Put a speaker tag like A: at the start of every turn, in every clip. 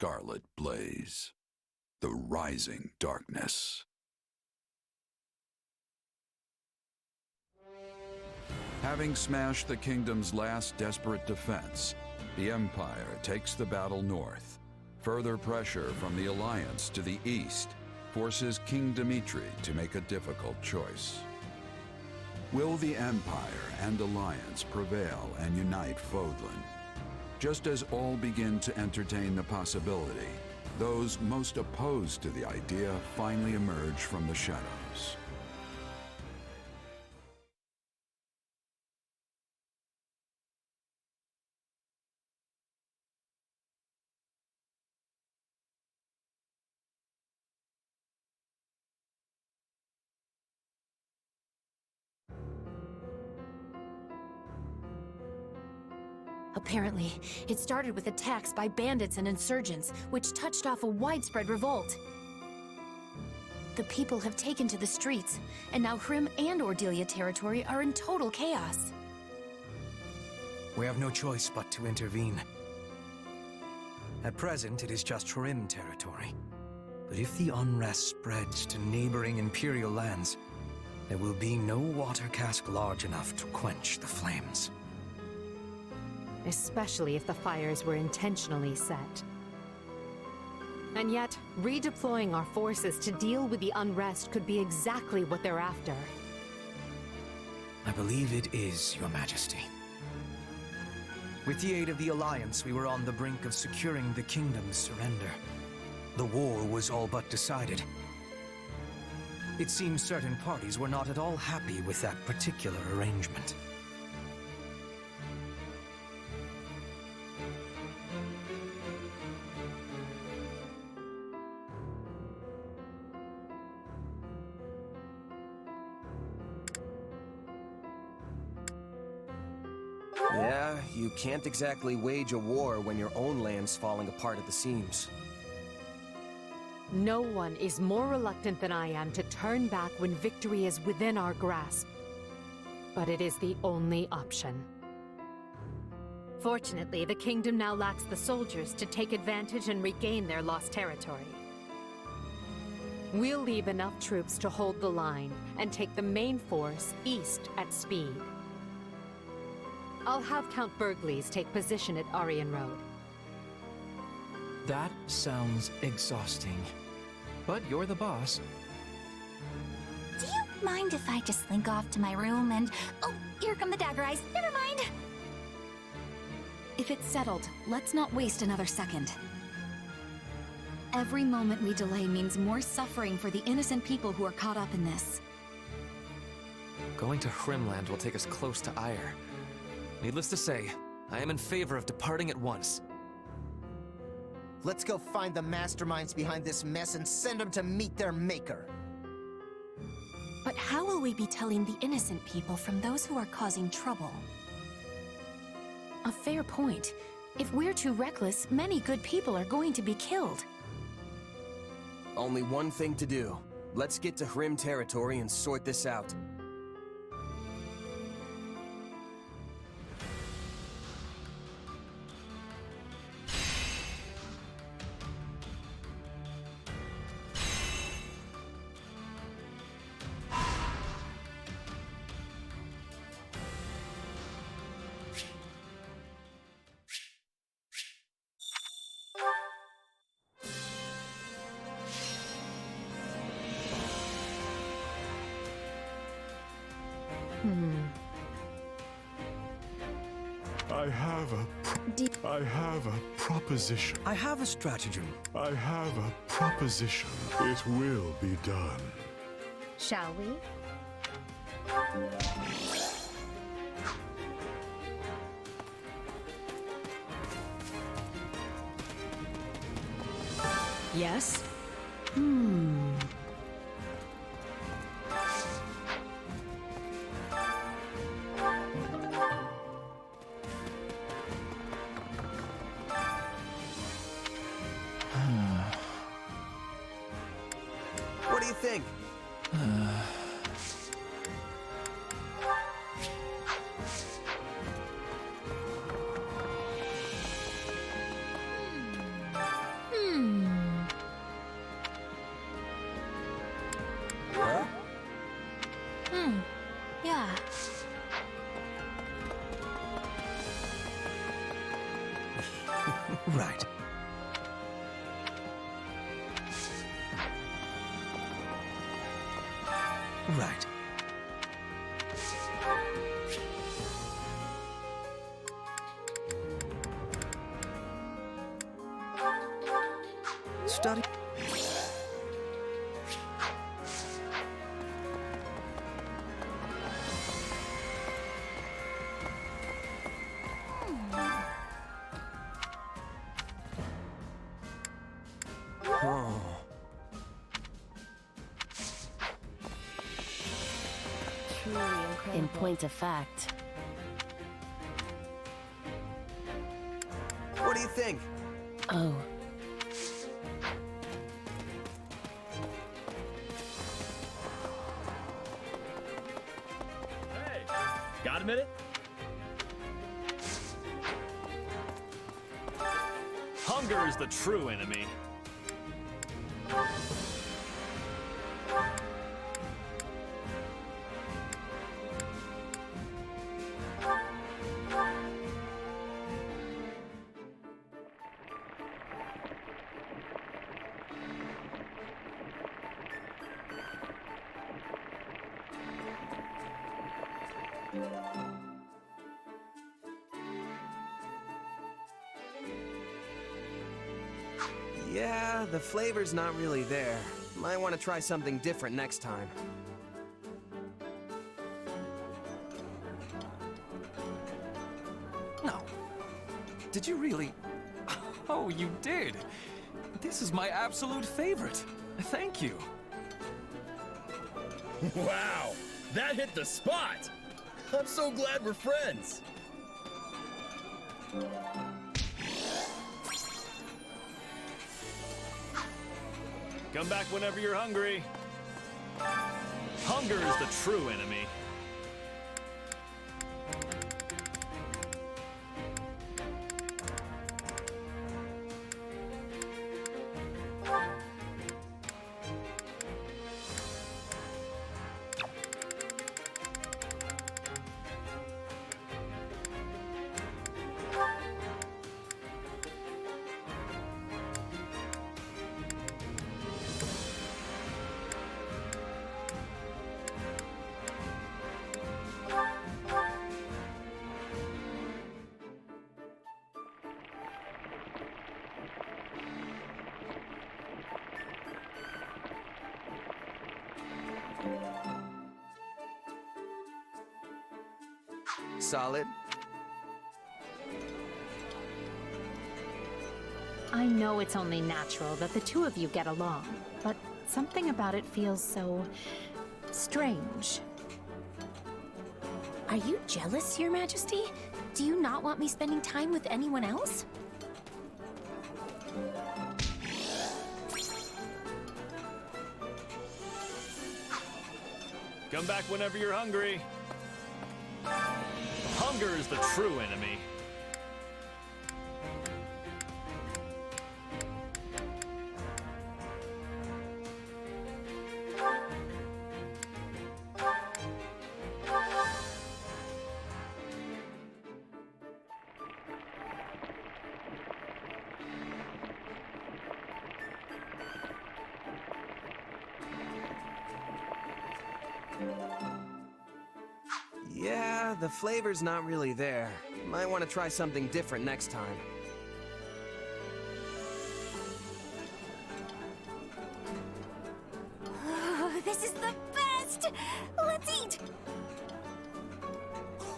A: scarlet blaze. The rising darkness. Having smashed the kingdom's last desperate defense, the Empire takes the battle north. Further pressure from the Alliance to the east forces King Dimitri to make a difficult choice. Will the Empire and Alliance prevail and unite Fodlan? Just as all begin to entertain the possibility, those most opposed to the idea finally emerge from the shadows.
B: Apparently, it started with attacks by bandits and insurgents, which touched off a widespread revolt. The people have taken to the streets, and now Hrim and Ordelia territory are in total chaos.
C: We have no choice but to intervene. At present, it is just Hrim territory. But if the unrest spreads to neighboring Imperial lands, there will be no water cask large enough to quench the flames.
D: Especially if the fires were intentionally set. And yet, redeploying our forces to deal with the unrest could be exactly what they're after.
C: I believe it is, Your Majesty. With the aid of the Alliance, we were on the brink of securing the kingdom's surrender. The war was all but decided. It seems certain parties were not at all happy with that particular arrangement.
E: Yeah, you can't exactly wage a war when your own land's falling apart at the seams.
D: No one is more reluctant than I am to turn back when victory is within our grasp. But it is the only option. Fortunately, the kingdom now lacks the soldiers to take advantage and regain their lost territory. We'll leave enough troops to hold the line and take the main force east at speed. I'll have Count Bergles take position at Aryan Road.
F: That sounds exhausting. But you're the boss.
G: Do you mind if I just slink off to my room and... Oh, here come the dagger eyes. Never mind.
B: If it's settled, let's not waste another second. Every moment we delay means more suffering for the innocent people who are caught up in this.
F: Going to Hrimland will take us close to Ire. Needless to say, I am in favor of departing at once.
H: Let's go find the masterminds behind this mess and send them to meet their maker.
B: But how will we be telling the innocent people from those who are causing trouble? A fair point. If we're too reckless, many good people are going to be killed.
E: Only one thing to do. Let's get to Hrim territory and sort this out.
I: I have a proposition.
C: I have a stratagem.
I: I have a proposition. It will be done.
D: Shall we? Yes?
E: What do you think?
C: Right. Right. Study.
E: Oh.
J: In point of fact,
E: What do you think?
J: oh,
K: Hey, got a minute? Hunger is the true enemy.
E: Yeah, the flavor's not really there. Might want to try something different next time.
F: No. Did you really? Oh, you did. This is my absolute favorite. Thank you.
K: Wow, that hit the spot! I'm so glad we're friends. Come back whenever you're hungry. Hunger is the true enemy.
E: Solid?
D: I know it's only natural that the two of you get along, but something about it feels so strange.
B: Are you jealous, Your Majesty? Do you not want me spending time with anyone else?
K: Come back whenever you're hungry. Hunger is the true enemy.
E: Yeah, the flavor's not really there. Might want to try something different next time.
G: Oh, this is the best! Let's eat!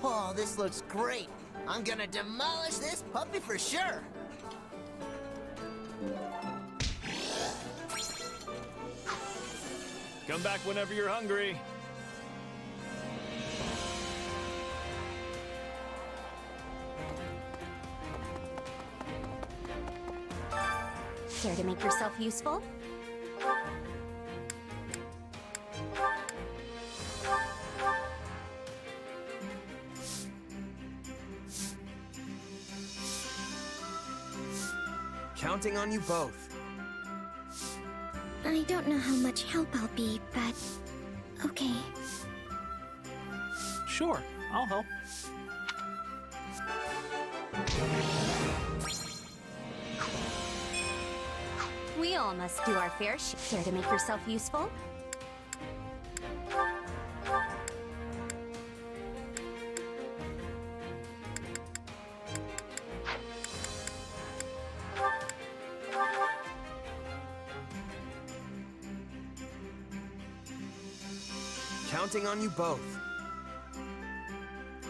H: Oh, this looks great. I'm gonna demolish this puppy for sure.
K: Come back whenever you're hungry.
B: Care to make yourself useful?
E: Counting on you both.
G: I don't know how much help I'll be, but okay.
K: Sure, I'll help.
G: We all must do our fair share to make yourself useful.
E: Counting on you both.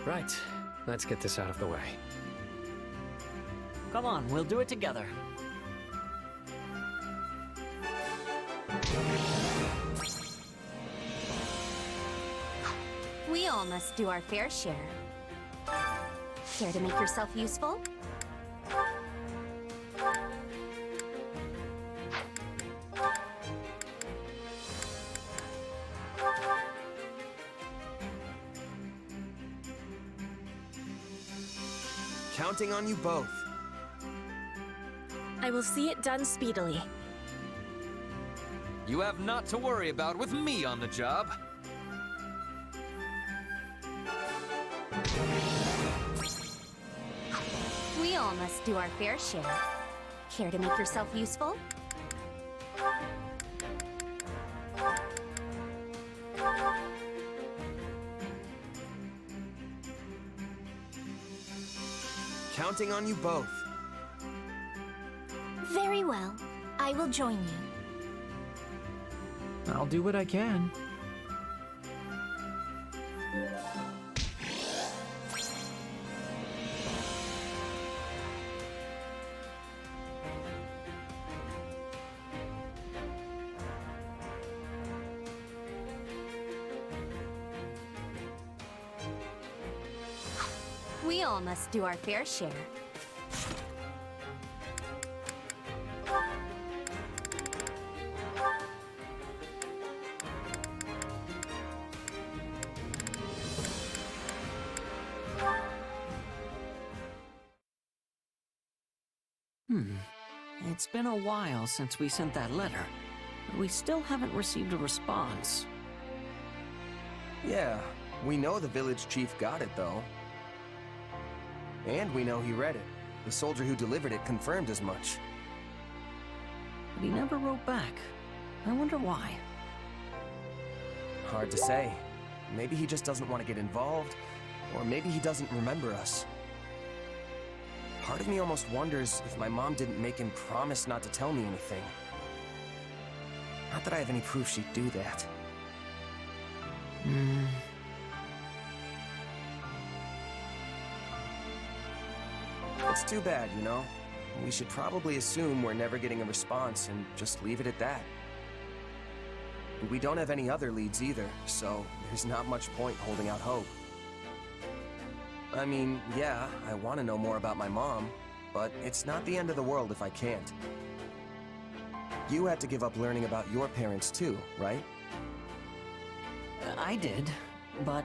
L: Right. Let's get this out of the way.
J: Come on, we'll do it together.
G: We all must do our fair share. Care to make yourself useful?
E: Counting on you both.
M: I will see it done speedily.
F: You have naught to worry about with me on the job.
G: We all must do our fair share. Care to make yourself useful?
E: Counting on you both.
G: Very well. I will join you.
L: I'll do what I can.
G: We all must do our fair share.
J: It's been a while since we sent that letter, but we still haven't received a response.
E: Yeah, we know the village chief got it, though. And we know he read it. The soldier who delivered it confirmed as much.
J: But he never wrote back. I wonder why.
E: Hard to say. Maybe he just doesn't want to get involved, or maybe he doesn't remember us. Part of me almost wonders if my mom didn't make him promise not to tell me anything. Not that I have any proof she'd do that. It's too bad, you know? We should probably assume we're never getting a response and just leave it at that. We don't have any other leads either, so there's not much point holding out hope. I mean, yeah, I want to know more about my mom, but it's not the end of the world if I can't. You had to give up learning about your parents too, right?
J: I did, but...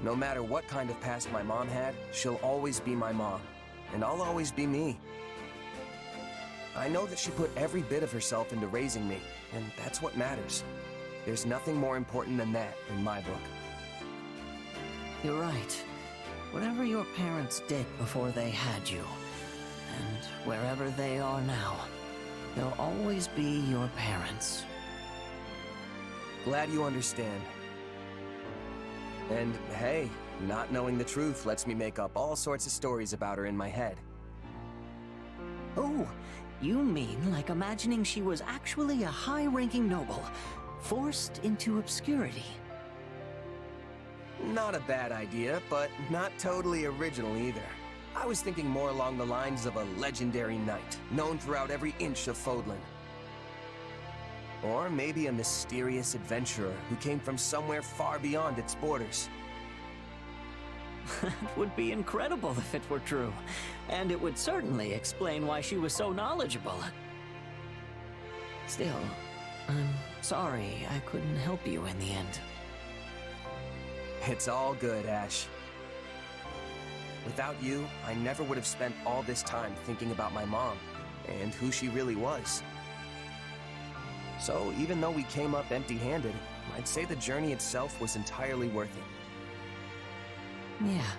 E: No matter what kind of past my mom had, she'll always be my mom, and I'll always be me. I know that she put every bit of herself into raising me, and that's what matters. There's nothing more important than that in my book.
J: You're right. Whatever your parents did before they had you, and wherever they are now, they'll always be your parents.
E: Glad you understand. And hey, not knowing the truth lets me make up all sorts of stories about her in my head.
J: Oh, you mean like imagining she was actually a high-ranking noble, forced into obscurity?
E: Not a bad idea, but not totally original either. I was thinking more along the lines of a legendary knight, known throughout every inch of Fodlan. Or maybe a mysterious adventurer who came from somewhere far beyond its borders.
J: That would be incredible if it were true, and it would certainly explain why she was so knowledgeable. Still, I'm sorry I couldn't help you in the end.
E: It's all good, Ash. Without you, I never would have spent all this time thinking about my mom, and who she really was. So even though we came up empty-handed, I'd say the journey itself was entirely worth it.
J: Yeah.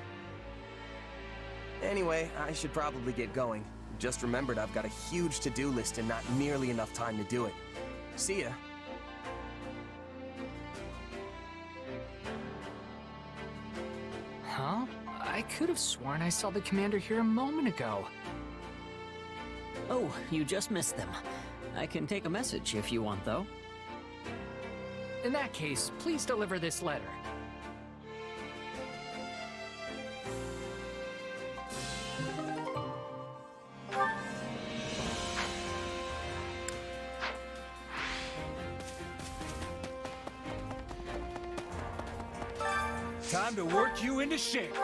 E: Anyway, I should probably get going. Just remembered I've got a huge to-do list and not nearly enough time to do it. See ya.
L: Huh? I could have sworn I saw the commander here a moment ago.
J: Oh, you just missed them. I can take a message if you want, though.
L: In that case, please deliver this letter.
N: Time to work you into shape.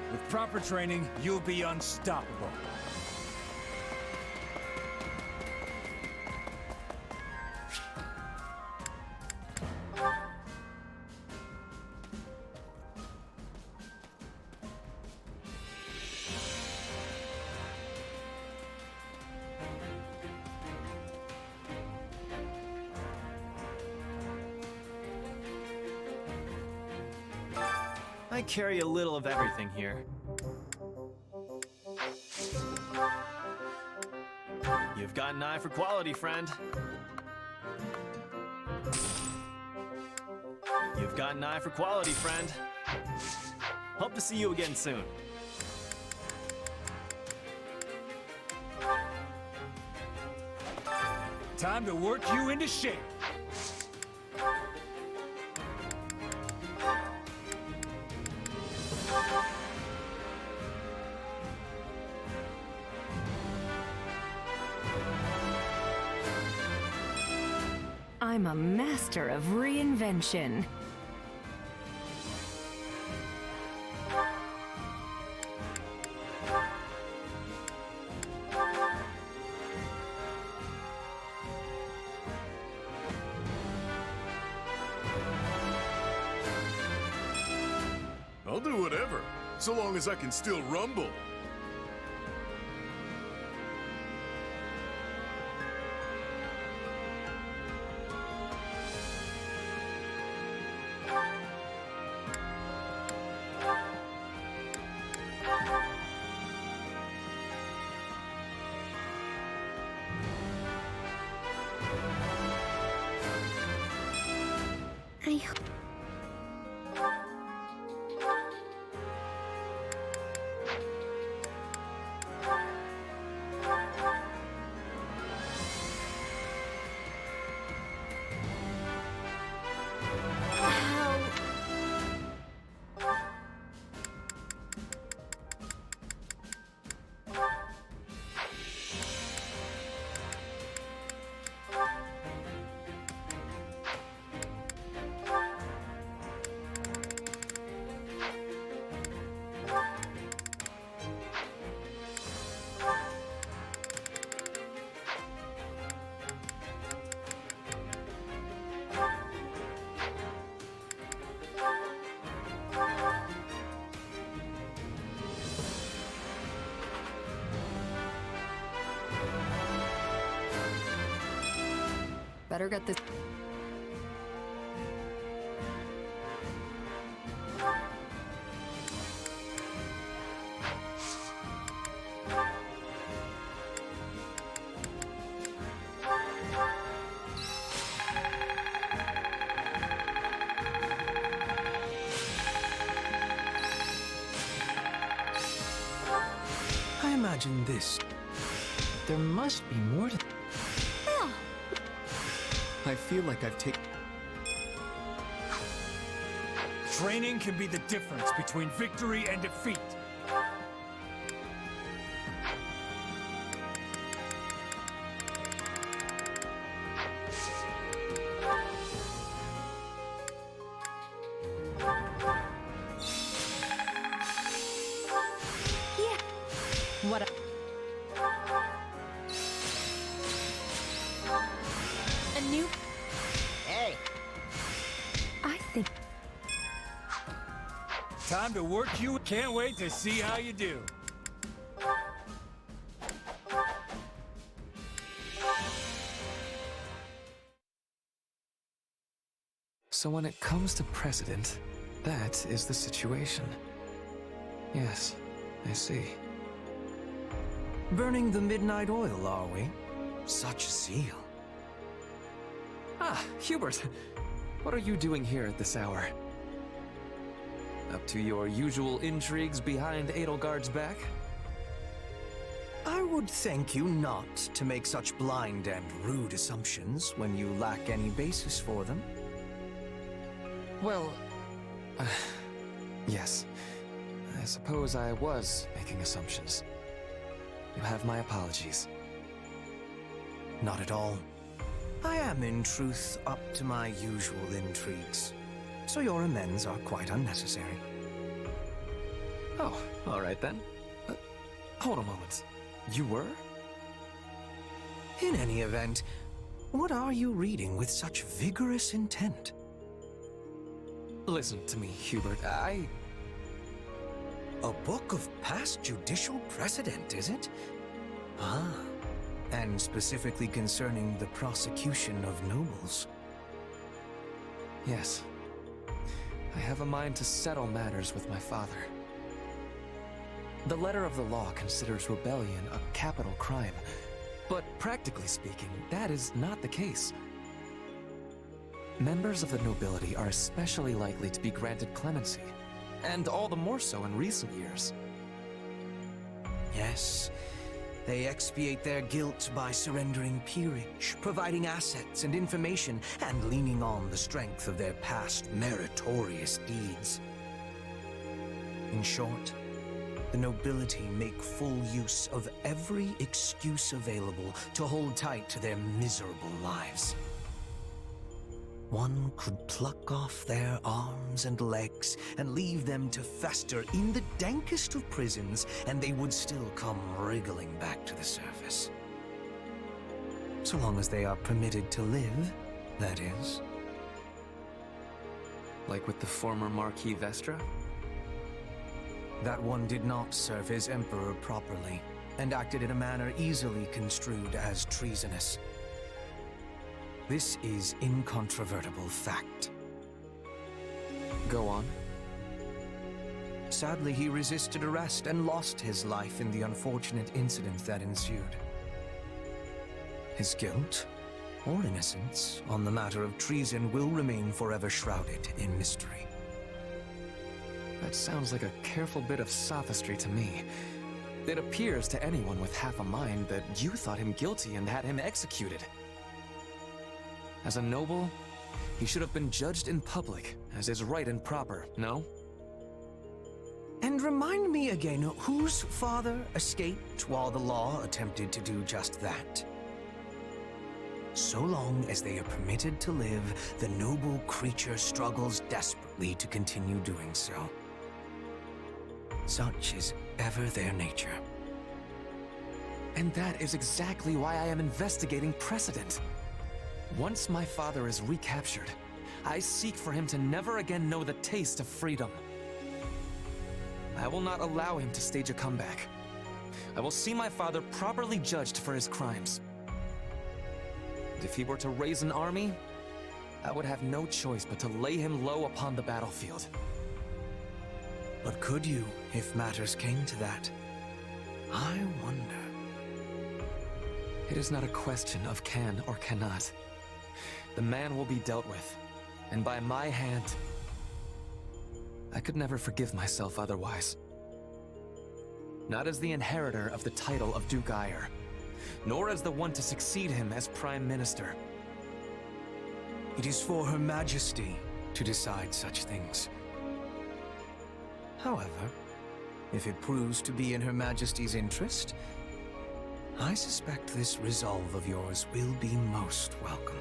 N: With proper training, you'll be unstoppable.
K: I carry a little of everything here. You've got an eye for quality, friend. You've got an eye for quality, friend. Hope to see you again soon.
N: Time to work you into shape.
D: I'm a master of reinvention.
I: I'll do whatever, so long as I can still rumble.
B: Better get this.
C: imagine this. There must be more to...
G: Oh,
F: I feel like I've taken...
N: Training can be the difference between victory and defeat.
D: What
G: a new...
H: Hey,
D: I think
N: Time to work you. Can't wait to see how you do.
F: So when it comes to precedent, that is the situation. Yes, I see.
C: Burning the midnight oil, are we? Such zeal.
F: Ah, Hubert. What are you doing here at this hour? Up to your usual intrigues behind Edelgard's back?
C: I would thank you not to make such blind and rude assumptions when you lack any basis for them.
F: Well, yes. I suppose I was making assumptions. You have my apologies.
C: Not at all. I am, in truth, up to my usual intrigues, so your amends are quite unnecessary.
F: Oh, all right then. Hold a moment. You were?
C: In any event, what are you reading with such vigorous intent?
F: Listen to me, Hubert.
C: A book of past judicial precedent, is it? Ah, and specifically concerning the prosecution of nobles.
F: Yes. I have a mind to settle matters with my father. The letter of the law considers rebellion a capital crime, but practically speaking, that is not the case. Members of the nobility are especially likely to be granted clemency, and all the more so in recent years.
C: Yes, they expiate their guilt by surrendering peerage, providing assets and information, and leaning on the strength of their past meritorious deeds. In short, the nobility make full use of every excuse available to hold tight to their miserable lives. One could pluck off their arms and legs and leave them to fester in the dankest of prisons, and they would still come wriggling back to the surface. So long as they are permitted to live, that is.
F: Like with the former Marquis Vestra?
C: That one did not serve his emperor properly, and acted in a manner easily construed as treasonous. This is incontrovertible fact.
F: Go on.
C: Sadly, he resisted arrest and lost his life in the unfortunate incident that ensued. His guilt, or innocence, on the matter of treason will remain forever shrouded in mystery.
F: That sounds like a careful bit of sophistry to me. It appears to anyone with half a mind that you thought him guilty and had him executed. As a noble, he should have been judged in public, as is right and proper, no?
C: And remind me again, whose father escaped while the law attempted to do just that? So long as they are permitted to live, the noble creature struggles desperately to continue doing so. Such is ever their nature.
F: And that is exactly why I am investigating precedent. Once my father is recaptured, I seek for him to never again know the taste of freedom. I will not allow him to stage a comeback. I will see my father properly judged for his crimes. And if he were to raise an army, I would have no choice but to lay him low upon the battlefield.
C: But could you, if matters came to that? I wonder.
F: It is not a question of can or cannot. The man will be dealt with, and by my hand. I could never forgive myself otherwise. not as the inheritor of the title of Duke Ire, nor as the one to succeed him as Prime Minister.
C: It is for Her Majesty to decide such things. However, if it proves to be in Her Majesty's interest, I suspect this resolve of yours will be most welcome.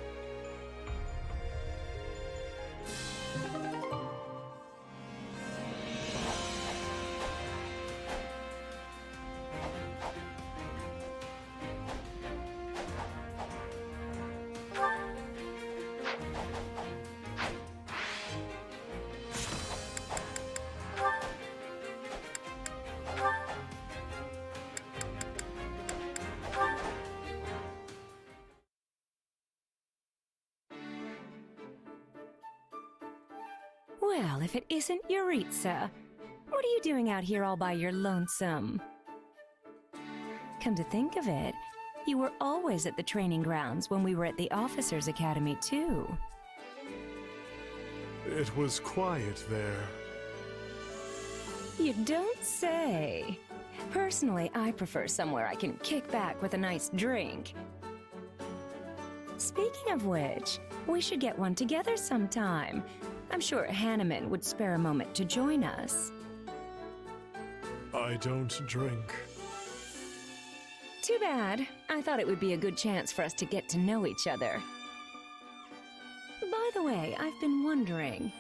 O: Well, if it isn't Yuritsa, what are you doing out here all by your lonesome? Come to think of it, you were always at the training grounds when we were at the Officers' Academy, too.
I: It was quiet there.
O: You don't say. Personally, I prefer somewhere I can kick back with a nice drink. Speaking of which, we should get one together sometime. I'm sure Hanneman would spare a moment to join us.
I: I don't drink.
O: Too bad. I thought it would be a good chance for us to get to know each other. By the way, I've been wondering,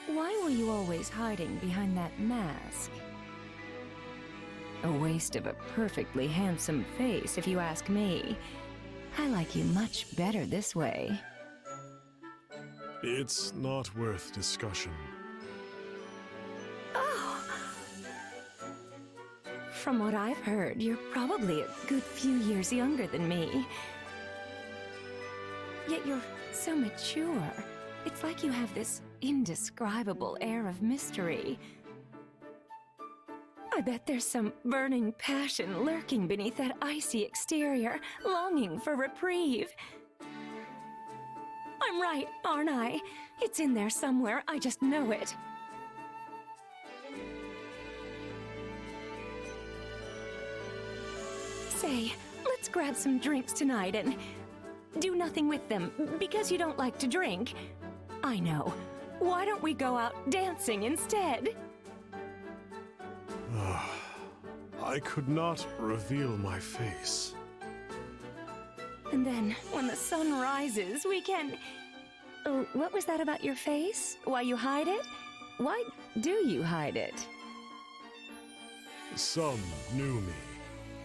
O: why were you always hiding behind that mask? A waste of a perfectly handsome face, if you ask me. I like you much better this way.
I: It's not worth discussion.
O: Oh! From what I've heard, you're probably a good few years younger than me. Yet you're so mature. It's like you have this indescribable air of mystery. I bet there's some burning passion lurking beneath that icy exterior, longing for reprieve. I'm right, aren't I? It's in there somewhere, I just know it. Say, let's grab some drinks tonight and do nothing with them, because you don't like to drink. I know. Why don't we go out dancing instead?
I: I could not reveal my face.
O: And then, when the sun rises, we can... Oh, what was that about your face? Why you hide it? Why do you hide it?
I: Some knew me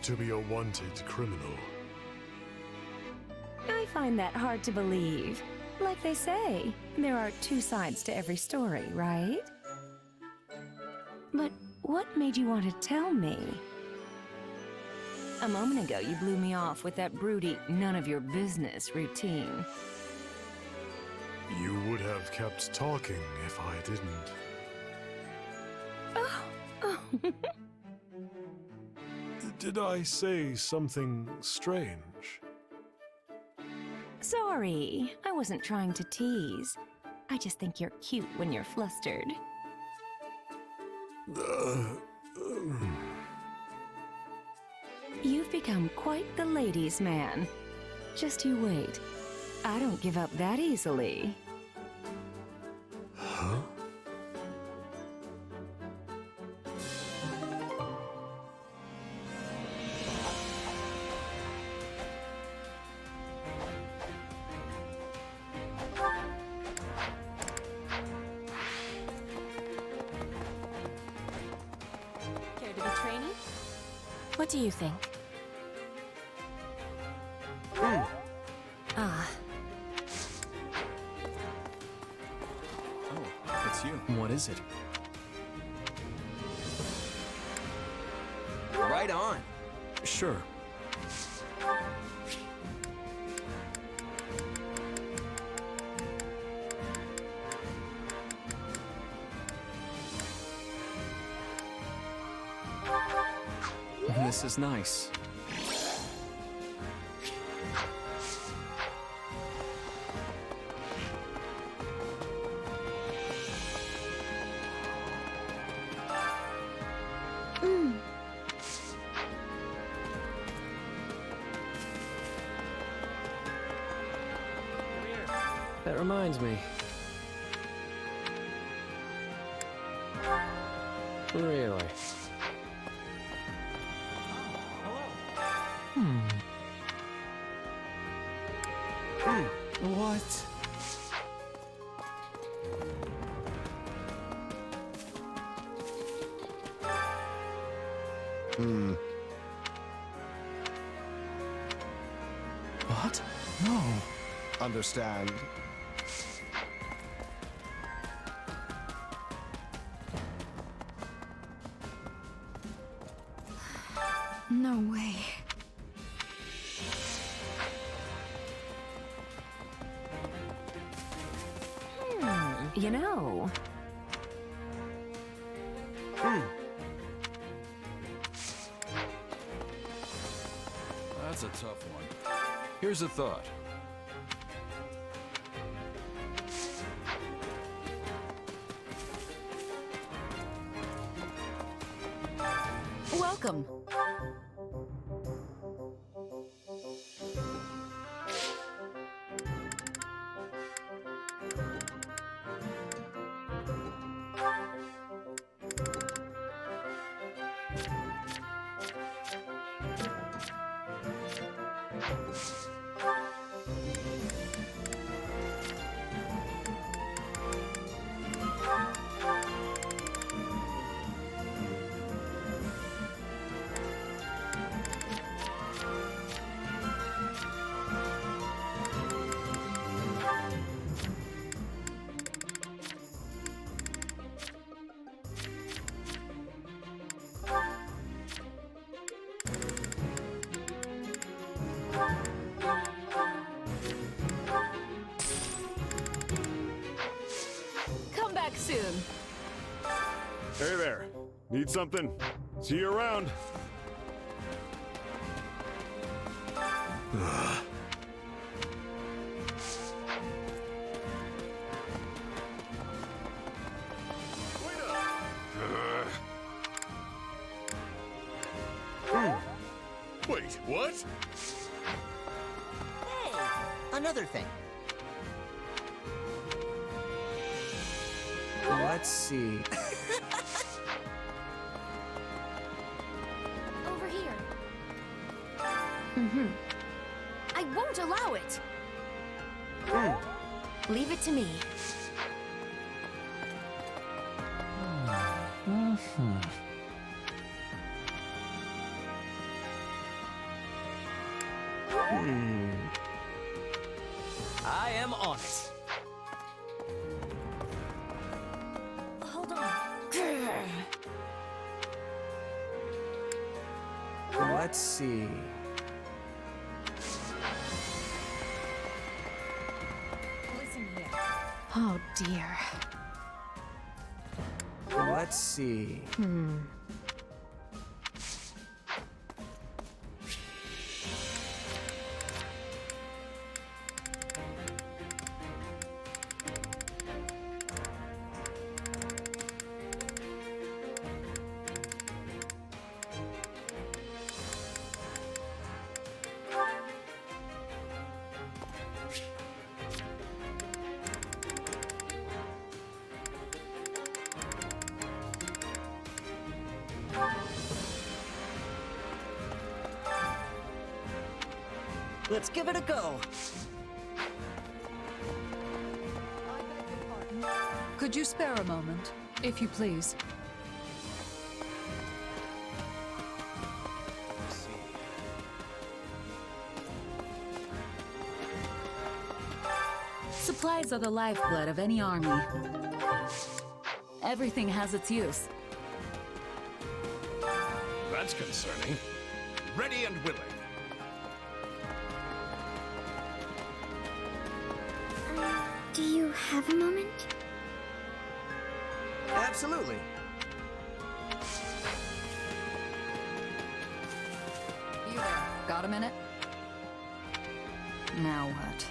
I: to be a wanted criminal.
O: I find that hard to believe. Like they say, there are two sides to every story, right? But what made you want to tell me? A moment ago, you blew me off with that broody, none-of-your-business routine.
I: You would have kept talking if I didn't.
O: Oh.
I: Did I say something strange?
O: Sorry, I wasn't trying to tease. I just think you're cute when you're flustered. You've become quite the ladies' man. Just you wait. I don't give up that easily.
I: Huh?
B: Care to be training? What do you think? Ah.
E: Oh, it's you. What is it? Right on.
C: Sure. This is nice.
P: That reminds me. Really?
F: What? What? No.
Q: Understand.
O: No way. You know.
A: That's a tough one. Here's a thought.
B: Welcome. Come back soon.
I: Hey there. Need something? See you around.
K: Wait, what?
H: Hey, another thing.
E: Let's see.
B: Over here. I won't allow it. Leave it to me.
C: I am on it.
B: Hold on.
E: Let's see.
B: Listen here. Oh dear.
E: Let's see.
J: Let's give it a go.
R: Could you spare a moment, if you please?
S: Supplies are the lifeblood of any army. Everything has its use.
K: That's concerning. Ready and willing.
G: Do you have a moment?
E: Absolutely.
R: You there. Got a minute? Now what?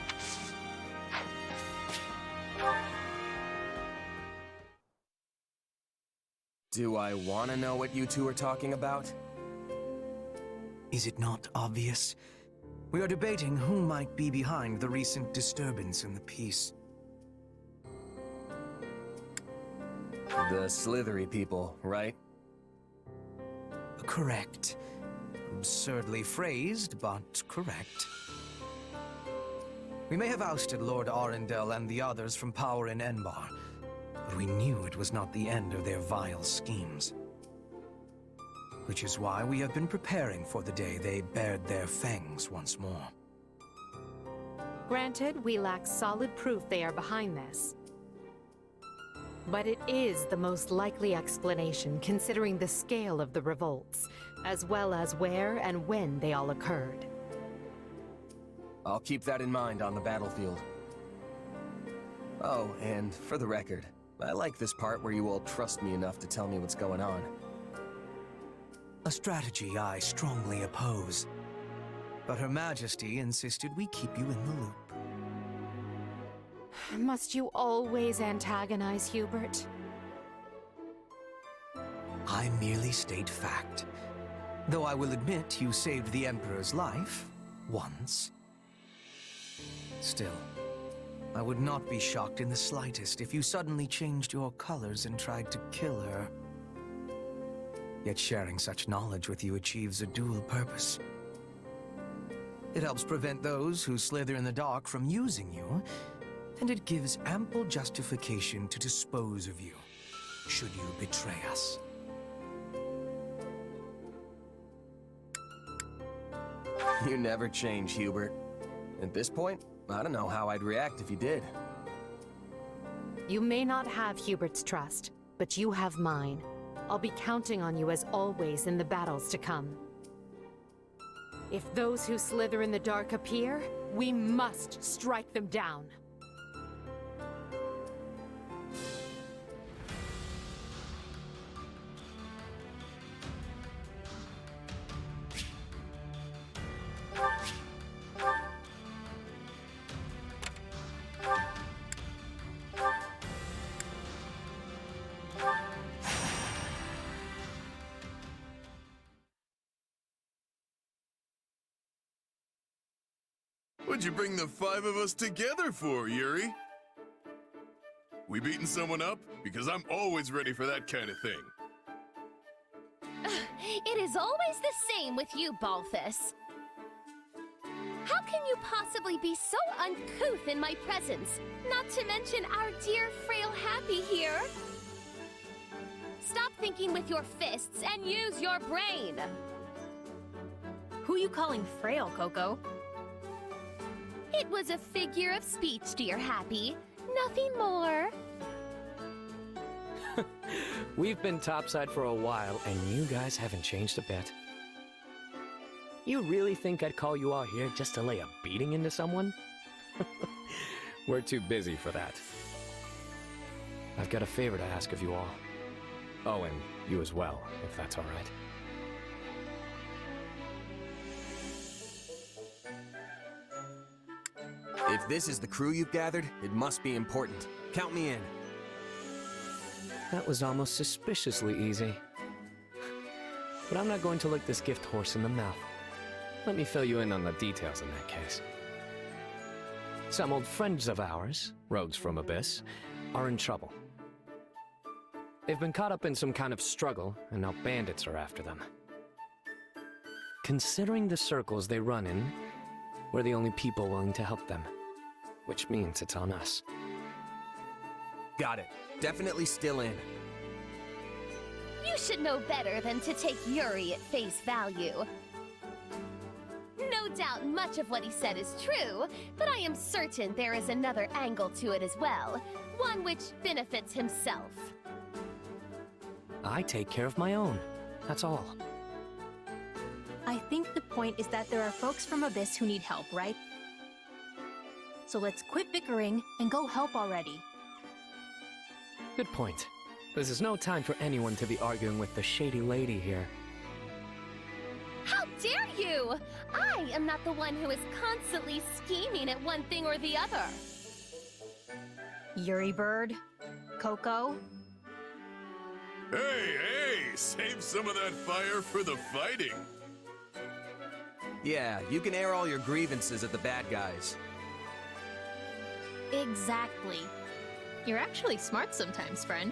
E: Do I want to know what you two are talking about?
C: Is it not obvious? We are debating who might be behind the recent disturbance in the peace.
E: The slithery people, right?
C: Correct. Absurdly phrased, but correct. We may have ousted Lord Arundel and the others from power in Enbar, but we knew it was not the end of their vile schemes. Which is why we have been preparing for the day they bared their fangs once more.
D: Granted, we lack solid proof they are behind this. But it is the most likely explanation considering the scale of the revolts, as well as where and when they all occurred.
E: I'll keep that in mind on the battlefield. Oh, and for the record, I like this part where you all trust me enough to tell me what's going on.
C: A strategy I strongly oppose. But Her Majesty insisted we keep you in the loop.
D: Must you always antagonize Hubert?
C: I merely state fact. Though I will admit you saved the Emperor's life once. Still, I would not be shocked in the slightest if you suddenly changed your colors and tried to kill her. Yet sharing such knowledge with you achieves a dual purpose. It helps prevent those who slither in the dark from using you, and it gives ample justification to dispose of you, should you betray us.
E: You never change, Hubert. At this point, I don't know how I'd react if you did.
D: You may not have Hubert's trust, but you have mine. I'll be counting on you as always in the battles to come. If those who slither in the dark appear, we must strike them down.
I: What'd you bring the 5 of us together for, Yuri? We beating someone up? Because I'm always ready for that kind of thing.
P: It is always the same with you, Balthus. How can you possibly be so uncouth in my presence? Not to mention our dear frail Happy here. Stop thinking with your fists and use your brain.
M: Who you calling frail, Coco?
P: It was a figure of speech, dear Happy. Nothing more.
L: We've been topside for a while, and you guys haven't changed a bit. You really think I'd call you all here just to lay a beating into someone? We're too busy for that. I've got a favor to ask of you all. Oh, and you as well, if that's all right.
E: If this is the crew you've gathered, it must be important. Count me in.
L: That was almost suspiciously easy. But I'm not going to look this gift horse in the mouth. Let me fill you in on the details in that case. Some old friends of ours, rogues from Abyss, are in trouble. They've been caught up in some kind of struggle, and now bandits are after them. Considering the circles they run in, we're the only people willing to help them. Which means it's on us.
E: Got it. Definitely still in.
P: You should know better than to take Yuri at face value. No doubt much of what he said is true, but I am certain there is another angle to it as well. One which benefits himself.
L: I take care of my own. That's all.
M: I think the point is that there are folks from Abyss who need help, right? So let's quit bickering and go help already.
L: Good point. This is no time for anyone to be arguing with the shady lady here.
P: How dare you! I am not the one who is constantly scheming at one thing or the other.
M: Yuri Bird? Coco?
I: Hey, save some of that fire for the fighting.
E: Yeah, you can air all your grievances at the bad guys.
T: Exactly. You're actually smart sometimes, friend.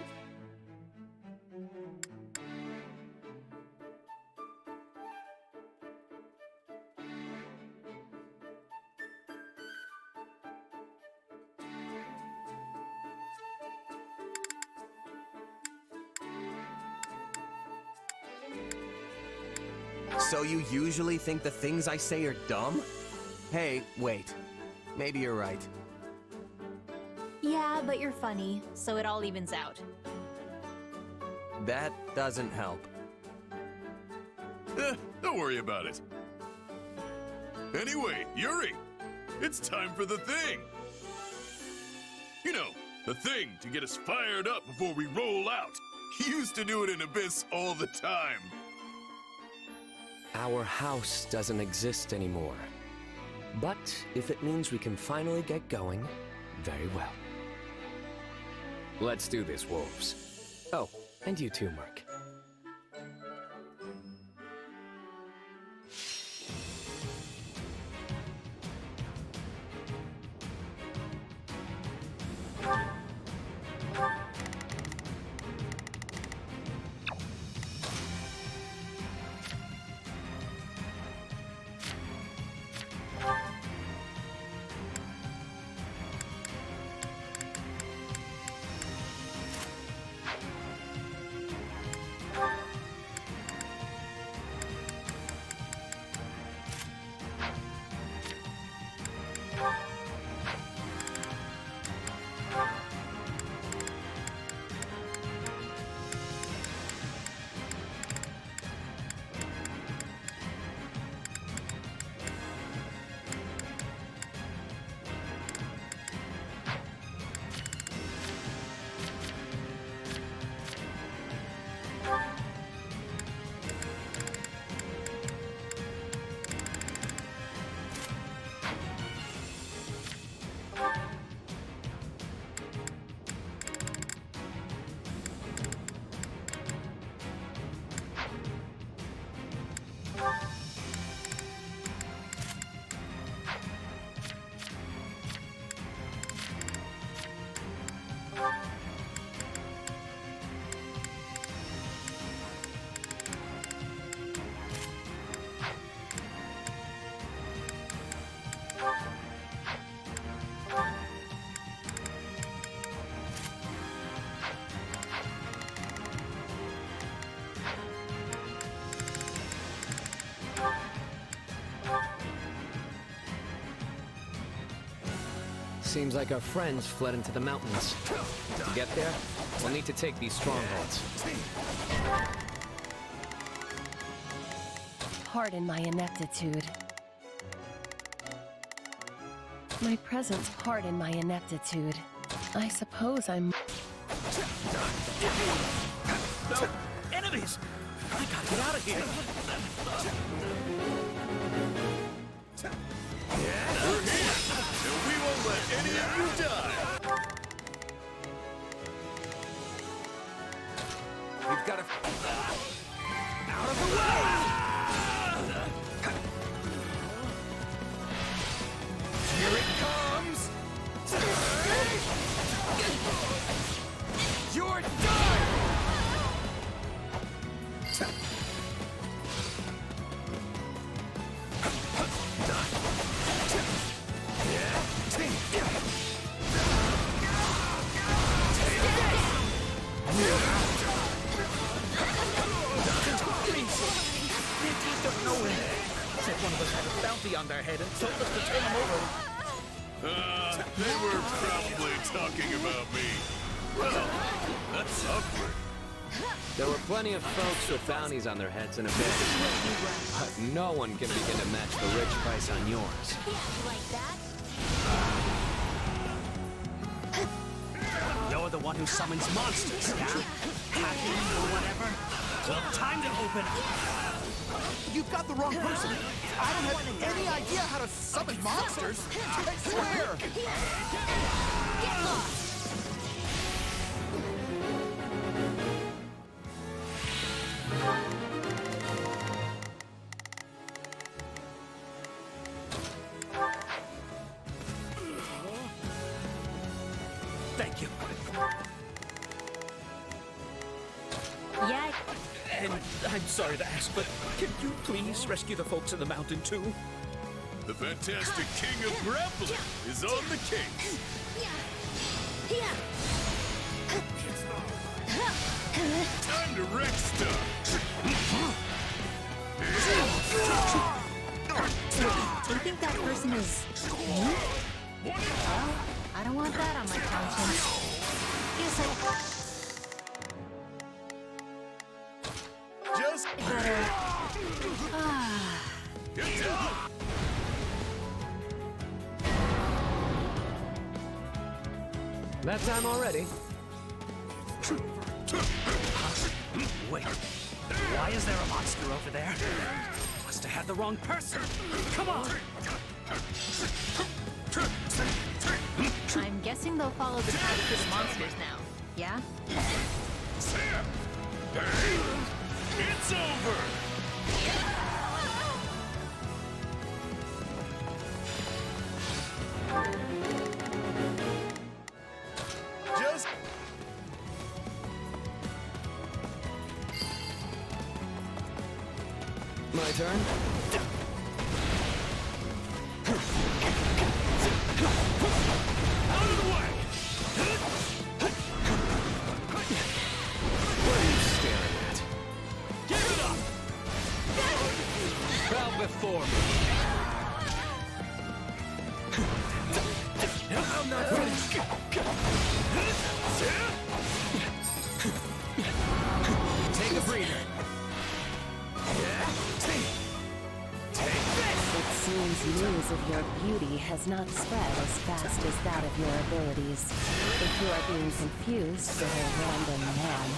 E: So you usually think the things I say are dumb? Hey, wait. Maybe you're right.
M: Yeah, but you're funny, so it all evens out.
E: That doesn't help.
I: Don't worry about it. Anyway, Yuri, it's time for the thing. You know, the thing to get us fired up before we roll out. He used to do it in Abyss all the time.
L: Our house doesn't exist anymore. But if it means we can finally get going, very well. Let's do this, wolves. Oh, and you too, Merc. Seems like our friends fled into the mountains. To get there, we'll need to take these strongholds.
P: Pardon my ineptitude. My presence pardon my ineptitude. I suppose I'm...
N: No! Enemies! I gotta get out of here!
I: We're here, and we won't let any of you die!
E: We've got to...
N: Out of the way!
E: Here it comes! You're done!
N: Said one of us had a bounty on their head and told us to turn them over.
I: They were probably talking about me. Well, that's upward.
L: There were plenty of folks with bounties on their heads in a bit. But no one can begin to match the rich price on yours.
G: Like that?
N: You're the one who summons monsters, yeah? Happy or whatever? Well, time to open up.
T: You've got the wrong person. I don't have any idea how to summon monsters. I swear.
G: Get lost!
N: Thank you.
M: Yeah.
N: And I'm sorry to ask, but can you please rescue the folks in the mountain too?
I: The fantastic king of grappling is on the case. Time to wreck stuff.
M: name is me? Well, I don't want that on my conscience. Guess I
I: Just
M: better.
L: That time already.
N: Wait, why is there a monster over there? Must have had the wrong person. Come on!
M: I'm guessing they'll follow the path to the monsters now. Yeah?
I: it's over! Just
L: My turn.
I: out of the way!
L: What are you staring at?
I: Give it up!
L: Bow before me.
C: I'm not finished. Take a breather.
D: It seems news of your beauty has not spread as fast as that of your abilities. If you are being confused with a random man.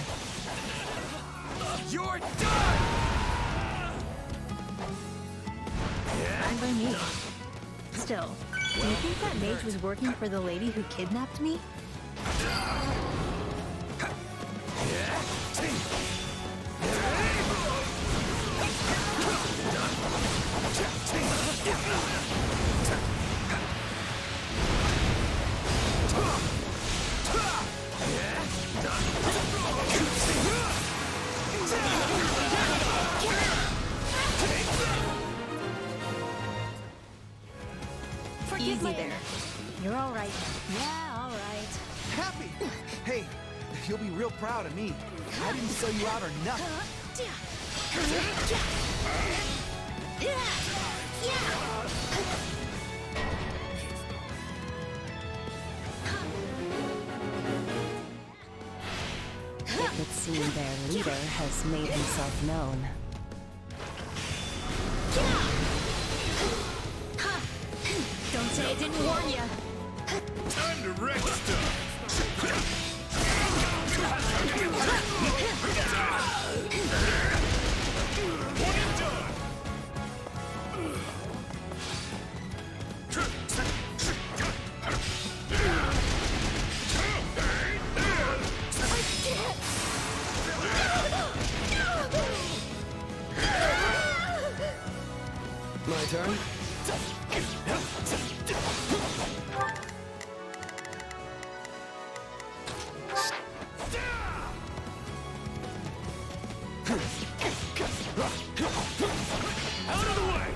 C: You're done!
M: Fine by me. Still, do you think that mage was working for the lady who kidnapped me? Easy there. You're all right. Yeah, all right.
T: Happy! Hey, you'll be real proud of me. I didn't sell you out or nothing.
D: It would seem their leader has made himself known.
M: Don't say I didn't warn you.
I: Time to wreck stuff! One and done!
L: My turn.
I: Out of the way!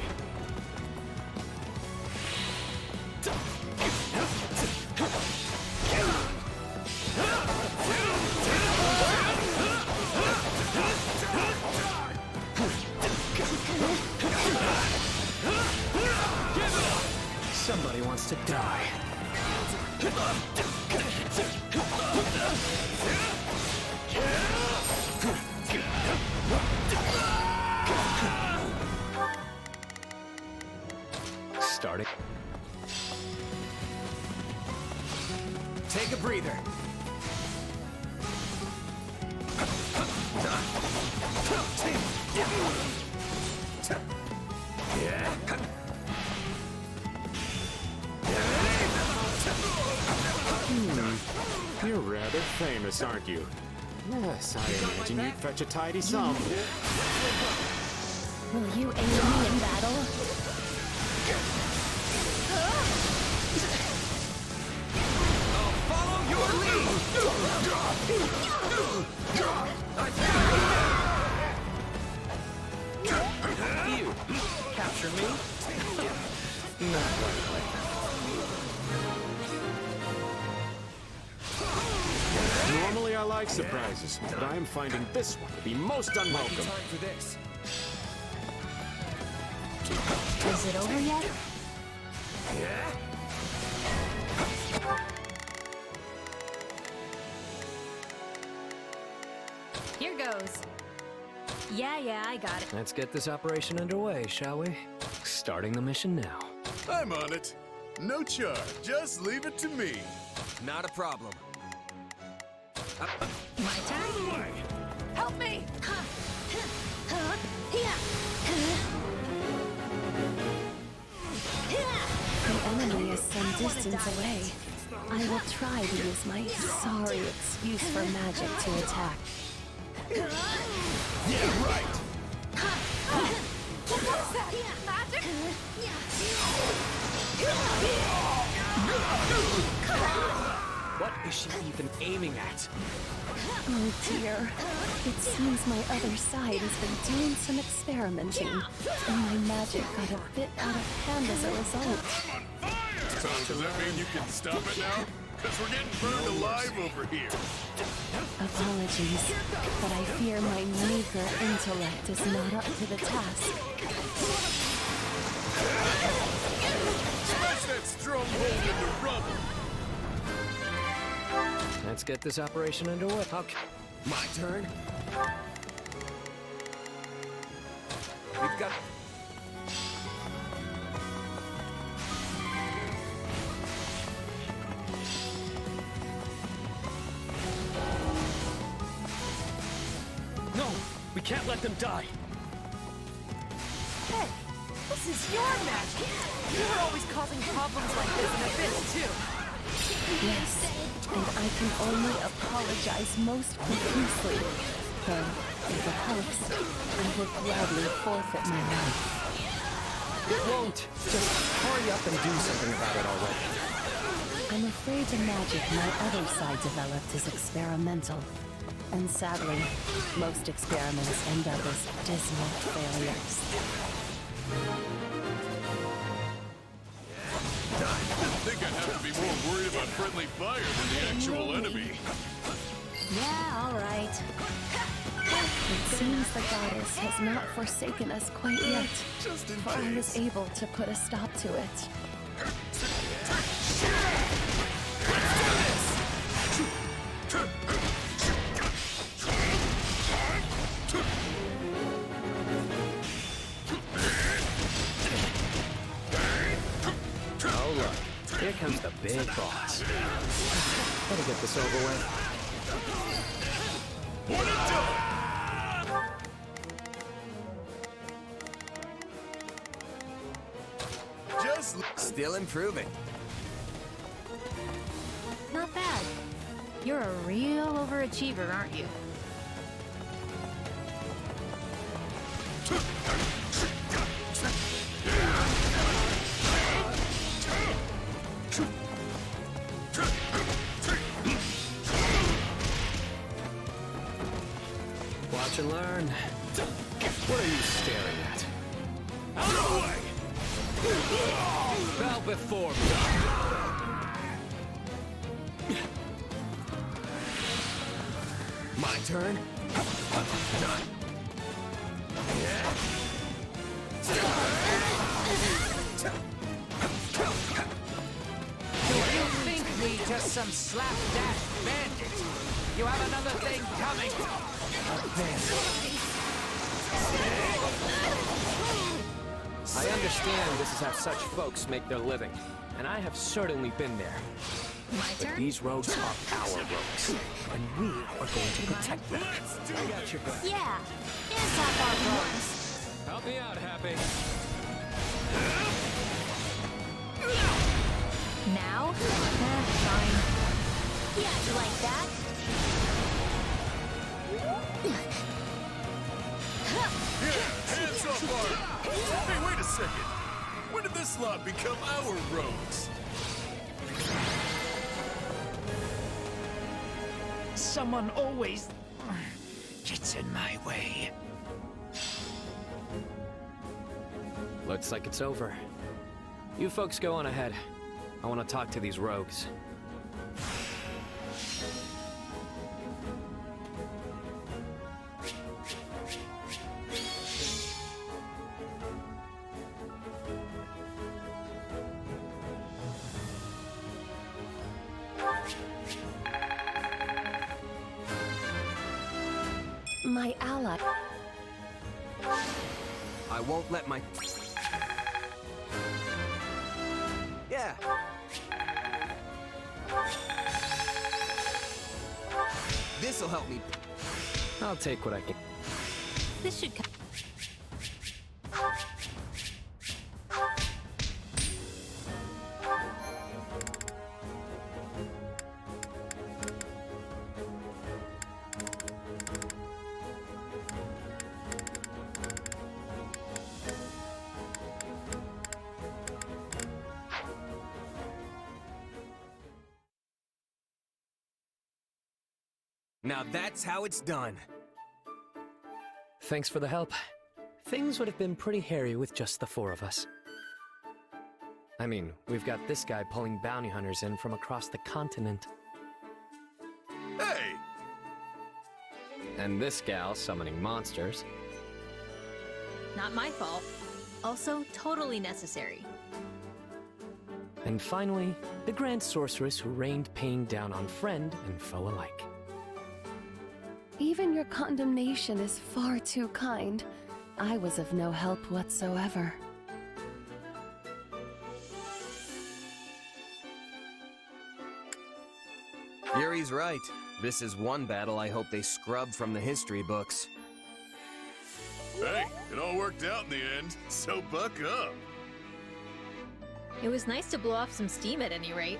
L: Somebody wants to die. Starting.
C: Take a breather.
U: You're rather famous, aren't you? Yes, I imagine you'd fetch a tidy sum.
B: Will you aid me in battle?
C: I'll follow your lead!
L: You capture me? Not quite like that.
U: Normally I like surprises, but I am finding this one to be most unwelcome.
C: Time for this.
M: Is it over yet? Here goes. Yeah, I got it.
L: Let's get this operation underway, shall we? Starting the mission now.
I: I'm on it. No charge. Just leave it to me.
E: Not a problem.
M: My turn. Help me!
F: The enemy is some distance away. I will try to use my sorry excuse for magic to attack.
I: Yeah, right.
M: What was that? Magic?
L: What is she even aiming at?
F: Oh dear. It seems my other side has been doing some experimenting, and my magic got a bit out of hand as a result.
I: So does that mean you can stop it now? Because we're getting burned alive over here.
F: Apologies, but I fear my meager intellect is not up to the task.
I: Smash that stronghold into rubble.
L: Let's get this operation underway. Okay.
E: My turn. We've got...
N: No! We can't let them die!
M: Hey, this is your magic. You were always causing problems like this in Abyss, too.
F: Yes, and I can only apologize most profusely. Though, if it helps, I would gladly forfeit my life.
L: It won't. Just hurry up and do something about it already.
F: I'm afraid the magic my other side developed is experimental. And sadly, most experiments end up as dismal failures.
I: I think I'd have to be more worried about friendly fire than the actual enemy.
F: Yeah, all right. It seems the goddess has not forsaken us quite yet, for I was able to put a stop to it.
L: Oh, look. Here comes the big boss. Better get this over with.
I: What a dog! Just
E: still improving.
M: Not bad. You're a real overachiever, aren't you?
L: Watch and learn. What are you staring at?
I: out of the way!
L: Bow before me.
E: My turn.
V: You think me just some slapdash bandit? You have another thing coming.
L: I understand this is how such folks make their living, and I have certainly been there. But these rogues are our rogues, and we are going to protect them. I got your back.
M: Yeah, hands off our rogues.
L: Help me out, Happy.
M: Now? Fine. Yeah, you like that?
I: Hands up, Bart! Hey, wait a second. When did this lot become our rogues?
N: Someone always gets in my way.
L: Looks like it's over. You folks go on ahead. I want to talk to these rogues.
F: my ally.
E: I won't let my... Yeah. This'll help me.
L: I'll take what I can.
M: This should.
E: Now that's how it's done.
L: Thanks for the help. Things would have been pretty hairy with just the 4 of us. I mean, we've got this guy pulling bounty hunters in from across the continent.
I: Hey!
L: And this gal summoning monsters.
M: Not my fault. Also, totally necessary.
L: And finally, the Grand Sorceress who rained pain down on friend and foe alike.
F: Even your condemnation is far too kind. I was of no help whatsoever.
E: Yuri's right. This is one battle I hope they scrub from the history books.
I: Hey, it all worked out in the end, so buck up.
M: It was nice to blow off some steam at any rate.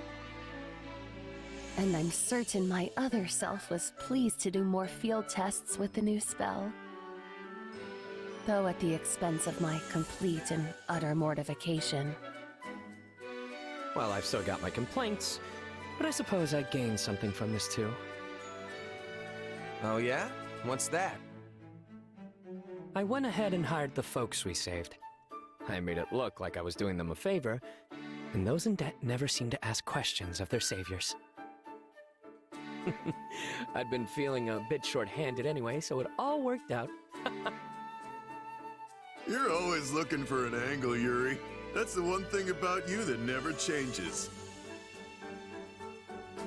F: And I'm certain my other self was pleased to do more field tests with the new spell. Though at the expense of my complete and utter mortification.
L: Well, I've still got my complaints, but I suppose I gained something from this too.
E: Oh yeah? What's that?
L: I went ahead and hired the folks we saved. I made it look like I was doing them a favor, and those in debt never seem to ask questions of their saviors. I'd been feeling a bit short-handed anyway, so it all worked out.
I: You're always looking for an angle, Yuri. That's the one thing about you that never changes.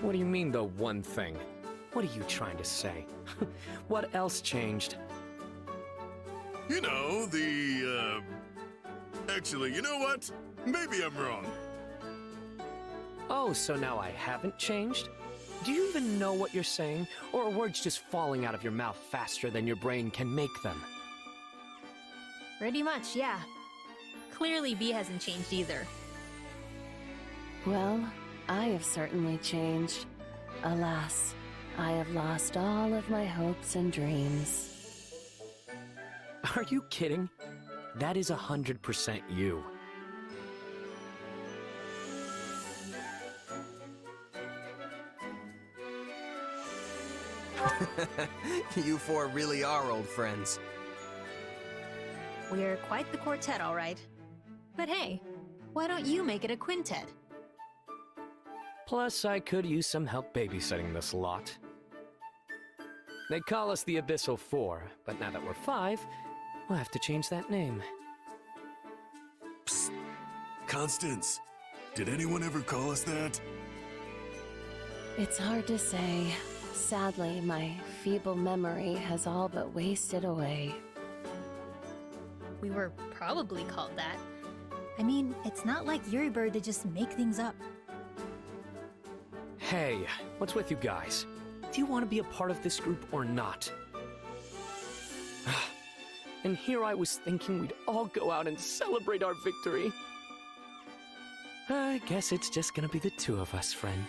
L: What do you mean, the one thing? What are you trying to say? What else changed?
I: You know, Actually, you know what? Maybe I'm wrong.
L: Oh, so now I haven't changed? Do you even know what you're saying? Or are words just falling out of your mouth faster than your brain can make them?
M: Pretty much, yeah. Clearly, B hasn't changed either.
F: Well, I have certainly changed. Alas, I have lost all of my hopes and dreams.
L: Are you kidding? That is 100% you.
E: You 4 really are old friends.
M: We're quite the quartet, all right. But hey, why don't you make it a quintet?
L: Plus, I could use some help babysitting this lot. They call us the Abyssal 4, but now that we're 5, we'll have to change that name.
I: Psst. Constance, did anyone ever call us that?
F: It's hard to say. Sadly, my feeble memory has all but wasted away.
M: We were probably called that. I mean, it's not like Yuri Bird to just make things up.
L: Hey, what's with you guys? Do you want to be a part of this group or not? And here I was thinking we'd all go out and celebrate our victory. I guess it's just gonna be the 2 of us, friend.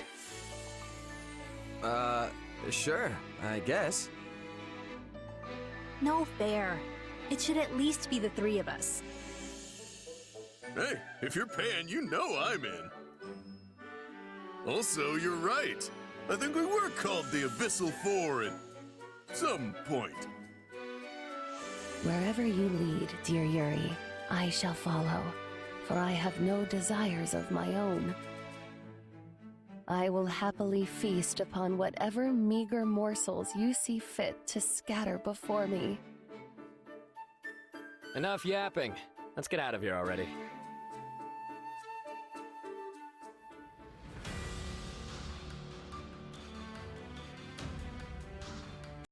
E: Sure, I guess.
M: No fair. It should at least be the 3 of us.
I: Hey, if you're paying, you know I'm in. Also, you're right. I think we were called the Abyssal 4 at some point.
F: Wherever you lead, dear Yuri, I shall follow, for I have no desires of my own. I will happily feast upon whatever meager morsels you see fit to scatter before me.
L: Enough yapping. Let's get out of here already.